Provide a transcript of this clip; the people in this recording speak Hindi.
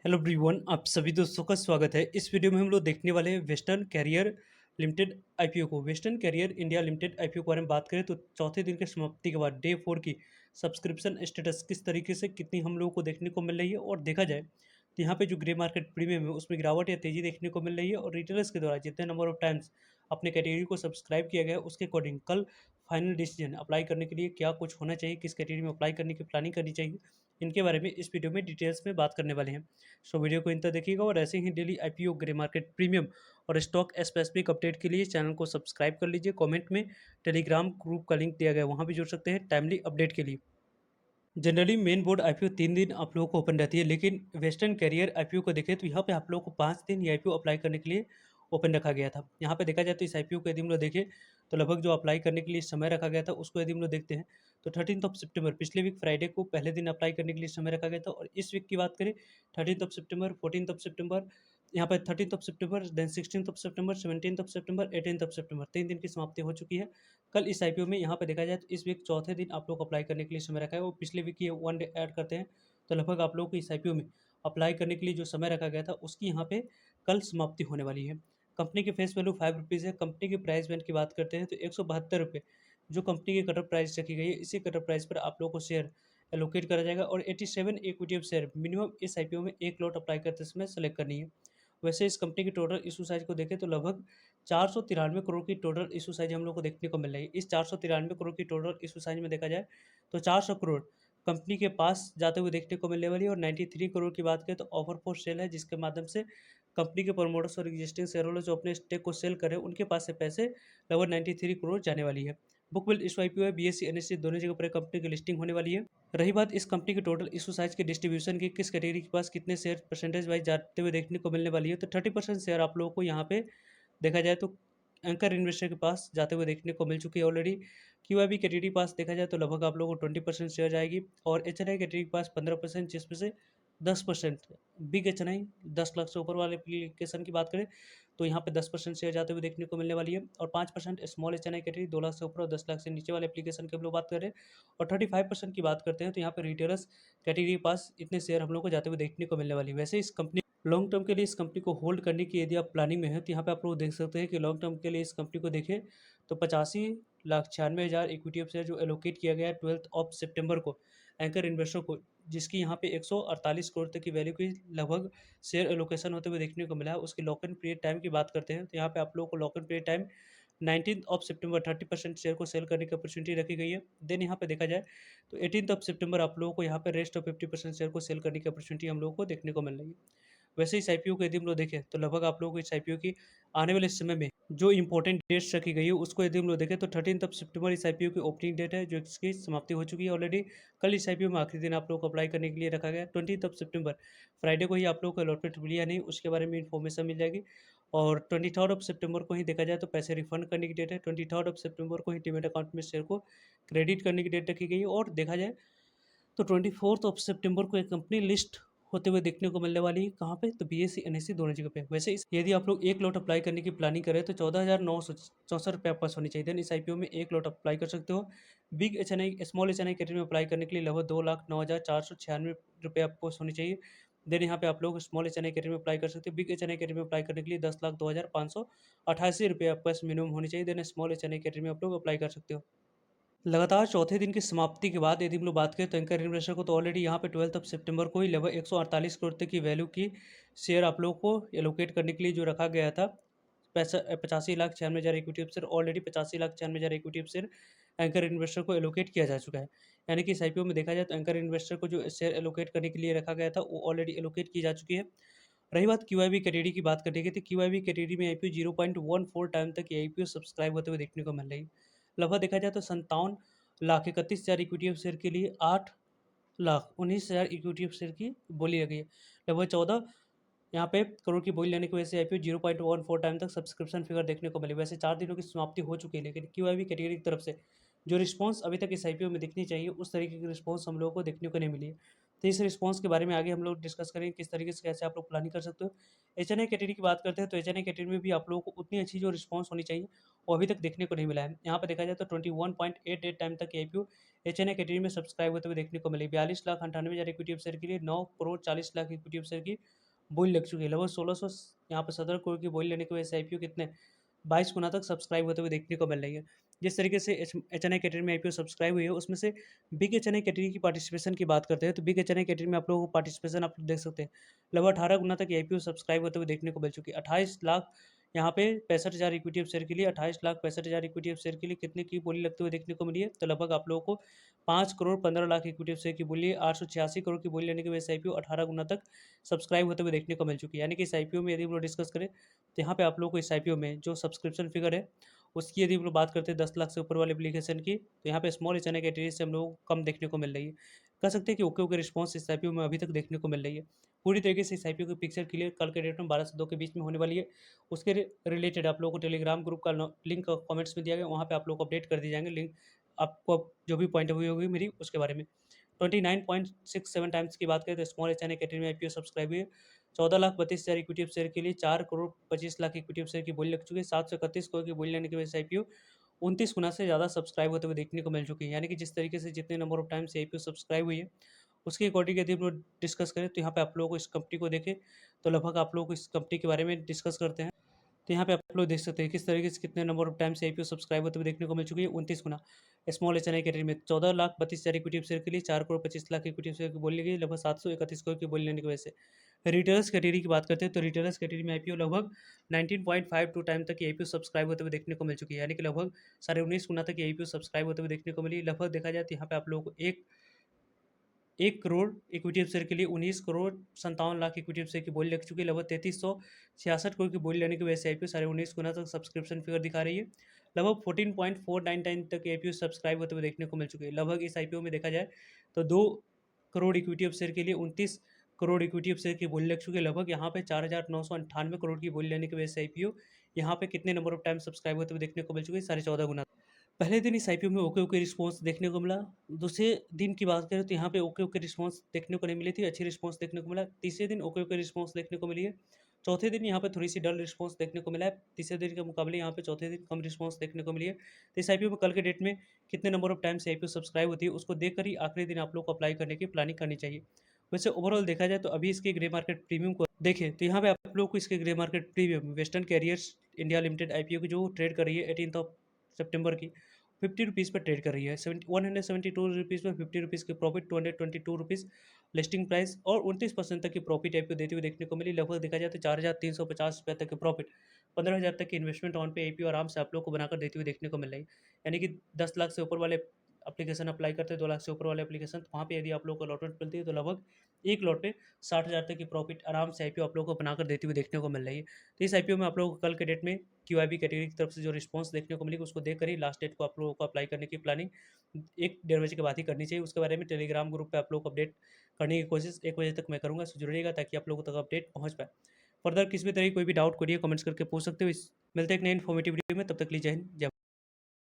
हेलो एवरीवन, आप सभी दोस्तों का स्वागत है। इस वीडियो में हम लोग देखने वाले हैं वेस्टर्न कैरियर लिमिटेड आईपीओ को। Western Carrier India Limited IPO के बारे में बात करें तो चौथे दिन के समाप्ति के बाद डे 4 की सब्सक्रिप्शन स्टेटस किस तरीके से कितनी हम लोगों को देखने को मिल रही है, और देखा जाए तो यहाँ पे जो ग्रे मार्केट प्रीमियम है उसमें गिरावट या तेजी देखने को मिल रही है। और रिटेलर्स के द्वारा जितने नंबर ऑफ टाइम्स अपने कैटेगरी को सब्सक्राइब किया गया है उसके अकॉर्डिंग कल फाइनल डिसीजन अप्लाई करने के लिए क्या कुछ होना चाहिए, किस कैटेगरी में अप्लाई करने की प्लानिंग करनी चाहिए, इनके बारे में इस वीडियो में डिटेल्स में बात करने वाले हैं। सो वीडियो को इंत तक देखिएगा और ऐसे ही daily IPO grey market premium और स्टॉक स्पेसिफिक अपडेट के लिए चैनल को सब्सक्राइब कर लीजिए। कमेंट में टेलीग्राम ग्रुप का लिंक दिया गया है, वहाँ भी जुड़ सकते हैं टाइमली अपडेट के लिए। जनरली मेन बोर्ड आईपीओ 3 दिन आप लोगों को ओपन रहती है, लेकिन वेस्टर्न कैरियर आईपीओ को देखें तो यहाँ पे आप लोगों को 5 दिन ये आईपीओ अप्लाई करने के लिए ओपन रखा गया था। यहाँ पे देखा जाए तो इस आईपीओ को यदि हम लोग देखें तो लगभग जो अप्लाई करने के लिए समय रखा गया था उसको यदि हम लोग देखते हैं तो 13 सितंबर पिछले वीक फ्राइडे को पहले दिन अप्लाई करने के लिए समय रखा गया था। और इस वीक की बात करें 13 सितंबर 14 सितंबर, यहाँ पर 13 सितंबर, देन 16 सितंबर, 17 सितंबर, 18 सितंबर, 3 दिन की समाप्ति हो चुकी है। कल इस आईपीओ में यहाँ पे देखा जाए तो इस वीक चौथे दिन आप लोग अप्लाई करने के लिए समय रखा है, वो पिछले वीक की 1 डे ऐड करते हैं तो लगभग आप लोगों को इस आईपीओ में अप्लाई करने के लिए जो समय रखा गया था उसकी यहाँ पे कल समाप्ति होने वाली है। कंपनी की फेस वैल्यू 5 रुपीज़ है। कंपनी के प्राइस बैंड की बात करते हैं तो 172 रुपये जो कंपनी की कटर प्राइस रखी गई है, इसी कटर प्राइस पर आप लोगों को शेयर एलोकेट करा जाएगा। और 87 इक्विटी ऑफ शेयर मिनिमम इस आईपीओ में एक लॉट अप्लाई करते समय सेलेक्ट करनी है। वैसे इस कंपनी की टोटल इशू साइज़ को देखें तो लगभग 493 करोड़ की टोटल इशू साइज़ हम लोग को देखने को मिल रही है। इस 493 करोड़ की टोटल इशू साइज़ में देखा जाए तो 400 करोड़ कंपनी के पास जाते हुए देखने को मिलने वाली है। और 93 करोड़ की बात करें तो ऑफर फॉर सेल है, जिसके माध्यम से कंपनी के प्रमोटर्स और एग्जिस्टिंग शेयर होल्डर्स जो अपने स्टेक को सेल करें उनके पास से पैसे लगभग 93 करोड़ जाने वाली है। बुक बिल्ड इशू आईपीओ है, बीएससी एनएससी दोनों जगह पर कंपनी की लिस्टिंग होने वाली है। रही बात इस कंपनी के टोटल इशू साइज के डिस्ट्रीब्यूशन की, किस कैटेगरी के पास कितने शेयर परसेंटेज वाइज जाते हुए देखने को मिलने वाली है, तो 30% शेयर आप लोगों को यहाँ पे देखा जाए तो एंकर इन्वेस्टर के पास जाते हुए देखने को मिल चुकी है ऑलरेडी। क्यूआईबी कैटेगरी पास देखा जाए तो लगभग आप लोगों को 20% शेयर जाएगी। और एचएनआई कैटेगरी के पास 15%, जिसमें से 10% बिग एचएनआई 10 लाख से ऊपर वाले एप्लीकेशन की बात करें तो यहाँ पे 10% शेयर जाते हुए देखने को मिलने वाली है। और 5% स्मॉल एचएनआई कैटेगरी 2 लाख से ऊपर और 10 लाख से नीचे वाले एप्लीकेशन की हम लोग बात करें। और 35% की बात करते हैं तो यहाँ पे रिटेलर्स कैटेगरी के पास इतने शेयर हम लोग को जाते हुए देखने को मिलने वाली है। वैसे इस कंपनी लॉन्ग टर्म के लिए इस कंपनी को होल्ड करने की यदि आप प्लानिंग में हैं तो यहाँ पे आप लोग देख सकते हैं कि लॉन्ग टर्म के लिए इस कंपनी को देखें तो 85,96,000 इक्विटी ऑफ शेयर जो एलोकेट किया गया है 12 सितंबर को एंकर इन्वेस्टर को, जिसकी यहाँ पे 148 करोड़ तक की वैल्यू की लगभग शेयर एलोकेशन होते हुए देखने को मिला है। उसकी लॉक इन पीरियड टाइम की बात करते हैं तो यहाँ पे आप लोगों को lock in period time 19 September 30% share को सेल करने की अपॉर्चुनिटी रखी गई है। देन यहाँ पे देखा जाए तो 18 सितंबर आप लोगों को यहाँ पे रेस्ट ऑफ 50% शेयर को सेल करने की अपॉर्चुनिटी हम लोगों को देखने को मिल रही है। वैसे इस आईपीओ को यदि हम लोग देखें तो लगभग आप लोगों को इस आईपीओ की आने वाले समय में जो इंपॉर्टेंट डेट्स रखी गई है उसको यदि हम लोग देखें तो 13 सितंबर इस आईपीओ की ओपनिंग डेट है, जो इसकी समाप्ति हो चुकी है ऑलरेडी। कल इस आईपीओ में आखिरी दिन आप लोग को अप्लाई करने के लिए रखा गया है 20 सितंबर, फ्राइडे को ही आप लोग को अलॉटमेंट मिली या नहीं उसके बारे में इन्फॉर्मेशन मिल जाएगी। और 23 सितंबर को ही देखा जाए तो पैसे रिफंड करने की डेट है। 23 सितंबर को ही डीमेट अकाउंट में शेयर को क्रेडिट करने की डेट रखी गई है। और देखा जाए तो 24 सितंबर को एक कंपनी लिस्ट होते हुए देखने को मिलने वाली है, कहाँ पे, तो बीएससी एनएससी दोनों जगह पे। वैसे इस यदि आप लोग एक लॉट अप्लाई करने की प्लानिंग करें तो 14,964 रुपये आपके पास होनी चाहिए। देन इस आईपीओ में एक लॉट अप्लाई कर सकते हो। Big HNI small HNI category में अप्लाई करने के लिए लगभग 2,09,496 आपको होनी चाहिए। देन यहाँ पे आप लोग स्मॉल एचएनआई कैटेगरी में अप्लाई कर सकते हो। बिग एचएनआई कैटेगरी में अप्लाई करने के लिए 10,02,588 रुपये आपके पास मिनिमम होनी चाहिए। देन स्मॉल एचएनआई कैटेगरी में आप लोग अप्लाई कर सकते हो। लगातार चौथे दिन की समाप्ति के बाद यदि हम लोग बात करें तो एंकर इन्वेस्टर को तो ऑलरेडी यहाँ पे 12 सितंबर को ही लगभग 148 करोड़ तक की वैल्यू की शेयर आप लोगों को एलोकेट करने के लिए जो रखा गया था, 85,96,000 equity share, already 85,96,000 equity share anchor investor को एलोकेट किया जा चुका है। यानी कि इस आईपीओ में देखा जाए तो एंकर इन्वेस्टर को जो शेयर एलोकेट करने के लिए रखा गया था वो ऑलरेडी एलोकेट की जा चुकी है। रही बात क्यूआईबी कैटेगरी की बात करने की, तो क्यूआईबी कैटेगरी में आईपीओ 0.14 टाइम तक ये आईपीओ सब्सक्राइब होते हुए देखने को मिल रही है। लगभग देखा जाए तो 57,31,000 इक्विटी शेयर के लिए 8,19,000 इक्विटी शेयर की बोली लगी है। लगभग 14 यहाँ पे करोड़ की बोली लेने की वजह से आईपीओ 0.14 टाइम तक सब्सक्रिप्शन फिगर देखने को मिली। वैसे 4 दिनों की समाप्ति हो चुकी है, लेकिन क्यूआईबी कैटेगरी की तरफ से जो रिस्पॉन्स अभी तक इस आईपीओ में दिखनी चाहिए उस तरीके की रिस्पॉन्स हम लोगों को देखने को नहीं मिली है। तो इस रिस्पॉन्स के बारे में आगे हम लोग डिस्कस करेंगे, किस तरीके से कैसे आप लोग प्लानिंग कर सकते हो। एचएनआई कैटेगरी की बात करते हैं तो एचएनआई कैटेगरी में भी आप लोगों को उतनी अच्छी जो रिस्पॉन्स होनी चाहिए वो अभी तक देखने को नहीं मिला है। यहाँ पे देखा जाए तो 21.88 टाइम तक आईपीओ एचएनआई कैटेगरी में सब्सक्राइब होते हुए देखने को मिले। 42,98,000 इक्विटी शेयर के लिए 9 करोड़ 40 लाख इक्विटी शेयर की बोली लग चुकी है। लगभग 1600 यहाँ पर 17 करोड़ की बोली लेने की वजह से आईपीओ कितने 22 गुना तक सब्सक्राइब होते हुए देखने को मिल रही है। जिस तरीके से एच एन आई कैटेगरी में आईपीओ सब्सक्राइब हुई है, उसमें से big H N I category की पार्टिसिपेशन की बात करते हैं तो big H N I category में आप लोगों को पार्टिसिपेशन आप देख सकते हैं लगभग 18 गुना तक आईपीओ सब्सक्राइब होते हुए देखने को मिल चुकी है। 28 लाख यहाँ पे 65,000 इक्विटी शेयर के लिए 28,65,000 इक्विटी शेयर के लिए कितने की बोली लगते हुए देखने को मिली है, तो लगभग आप लोगों को 5 करोड़ 15 लाख इक्विटी शेयर की बोली 886 करोड़ की बोली लेने की वजह से आईपीओ 18 गुना तक सब्सक्राइब होते हुए देखने को मिल चुकी है। यानी कि इस आईपीओ में यदि हम लोग डिस्कस करें तो यहाँ पे आप लोगों को इस आईपीओ में जो सब्सक्रिप्शन फिगर है उसकी यदि हम लोग बात करते हैं 10 लाख से ऊपर वाले एप्लीकेशन की, तो यहाँ पे स्मॉल एचएनआई कैटेगरी से हम लोग को कम देखने को मिल रही है। कह सकते हैं कि ओके ओके रिस्पॉन्स इस आईपीओ में अभी तक देखने को मिल रही है। पूरी तरीके से इस आईपीओ की पिक्चर क्लियर कल के डेट में 12 से 2 के बीच में होने वाली है। उसके रिलेटेड आप लोगों को टेलीग्राम ग्रुप का लिंक कॉमेंट्स में दिया गया, वहाँ पे आप लोग को अपडेट कर दिए जाएंगे लिंक। आपको जो भी पॉइंट ऑफ व्यू होगी मेरी उसके बारे में 29.67 टाइम्स की बात करें तो स्मॉल एचएनआई कैटेगरी में आईपीओ सब्सक्राइब हुई है। 14,32,000 इक्विटी शेयर के लिए 4 करोड़ 25 लाख इक्विटी शेयर की बोली लग चुकी है। 731 करोड़ की बोली लेने की वजह से आईपीओ 29 गुना से ज़्यादा सब्सक्राइब होते हुए देखने को मिल चुकी है। यानी कि जिस तरीके से जितने नंबर ऑफ टाइम से आईपीओ सब्सक्राइब हुई है उसके अकॉर्डिंग यदि हम लोग डिस्कस करें तो यहाँ पे आप लोगों को इस कंपनी को देखें तो लगभग आप लोगों को इस कंपनी के बारे में डिस्कस करते हैं। तो यहाँ पे आप लोग देख सकते हैं किस तरीके से कितने नंबर ऑफ टाइम से आईपीओ सब्सक्राइब होते हुए देखने को मिल चुकी है 29 गुना। स्मॉल एचएनआई कैटेगरी में 14,32,000 इक्विटी शेयर के लिए 4 करोड़ 25 लाख इक्विटी शेयर की बोली गई लगभग 731 करोड़ की बोली लेने की वजह से। रिटेलर्स कैटेगरी की बात करते हैं तो रिटेलर्स कैटेगरी में आईपीओ लगभग 19.52 टाइम तक आईपीओ सब्सक्राइब होते हुए देखने को मिल चुकी है। यानी कि लगभग 19.5 गुना तक आईपीओ सब्सक्राइब होते हुए देखने को मिली। लगभग देखा जाए तो यहाँ पे आप लोगों को 1 करोड़ इक्विटी शेयर के लिए 19 करोड़ 57 लाख इक्विटी शेयर की बोली लग चुकी है। लगभग 3366 करोड़ की बोली लेने की वजह से आईपीओ 19.5 गुना तक सब्सक्रिप्शन फिगर दिखा रही है। लगभग 14.49 टाइम तक आईपीओ सब्सक्राइब होते हुए देखने को मिल चुकी है। लगभग इस आईपीओ में देखा जाए तो 2 करोड़ इक्विटी शेयर के लिए 29 करोड़ इक्विटी शेयर की बोली लग चुकी है। लगभग यहाँ पे 4,998 करोड़ की बोली लेने की वजह से आईपीओ यहाँ पे कितने नंबर ऑफ टाइम सब्सक्राइब होते हुए देखने को मिल चुकी है 14.5 गुना। पहले दिन इस आईपीओ में ओके ओके रिस्पॉन्स देखने को मिला। दूसरे दिन की बात करें तो यहाँ पे ओके ओके रिस्पॉन्स देखने को नहीं मिली थी, अच्छी रिस्पॉन्स देखने को मिला। तीसरे दिन ओके ओके रिस्पॉन्स देखने को मिली है। चौथे दिन यहाँ पे थोड़ी सी डल रिस्पॉन्स देखने को मिला है। तीसरे दिन के मुकाबले यहाँ पे चौथे दिन कम रिस्पॉन्स देखने को मिली है। तो इस आईपीओ में कल के डेट में कितने नंबर ऑफ टाइम से आईपीओ सब्सक्राइब होती है उसको देखकर ही आखिरी दिन आप लोग को अप्लाई करने की प्लानिंग करनी चाहिए। वैसे ओवरऑल देखा जाए तो अभी इसके ग्रे मार्केट प्रीमियम को देखें तो यहाँ पे आप लोग को इसके grey market premium western carriers India Limited IPO की जो ट्रेड कर रही है 18 सितंबर की 50 रुपीज़ पर ट्रेड कर रही है। 172 रुपीज़ में 50 रुपीज़ की प्रॉफिट, 222 रुपीज़ लिस्टिंग प्राइस और 29% तक की प्रॉफिट आईपीओ देती हुई देखने को मिली। लगभग देखा जाए तो 4,350 रुपये तक की प्रॉफिट, 15,000 तक की इन्वेस्टमेंट ऑन पे आईपीओ आराम से आप लोग को बनाकर देती हुई देखने को मिल रही है। यानी कि 10 लाख से ऊपर वाले एप्लीकेशन अप्लाई करते हैं, 2 लाख से ऊपर वाले एप्लीकेशन, तो वहाँ पे यदि आप लोग को अलॉटमेंट मिलती है तो लगभग एक लॉट पे 60,000 तक की प्रॉफिट आराम से आईपीओ आप लोग को बनाकर देती हुई देखने को मिल रही है। तो इस आईपीओ में आप लोगों को कल के डेट में क्यूआईबी कैटेगरी की तरफ से जो रिस्पांस देखने को मिलेगी उसको देखकर ही लास्ट डेट को आप लोगों को अप्लाई करने की प्लानिंग 1 डेढ़ बजे के बाद ही करनी चाहिए। उसके बारे में टेलीग्राम ग्रुप पे आप लोग को अपडेट करने की कोशिश 1 बजे तक मैं करूँगा, सो जुड़िएगा ताकि आप लोगों तक अपडेट पहुँच पाए। फर्दर किसी भी तरह की कोई भी डाउट करिए कमेंट्स करके पूछ सकते हो। मिलते हैं एक नई इन्फॉर्मेटिव वीडियो में, तब तक के लिए जय हिंद जय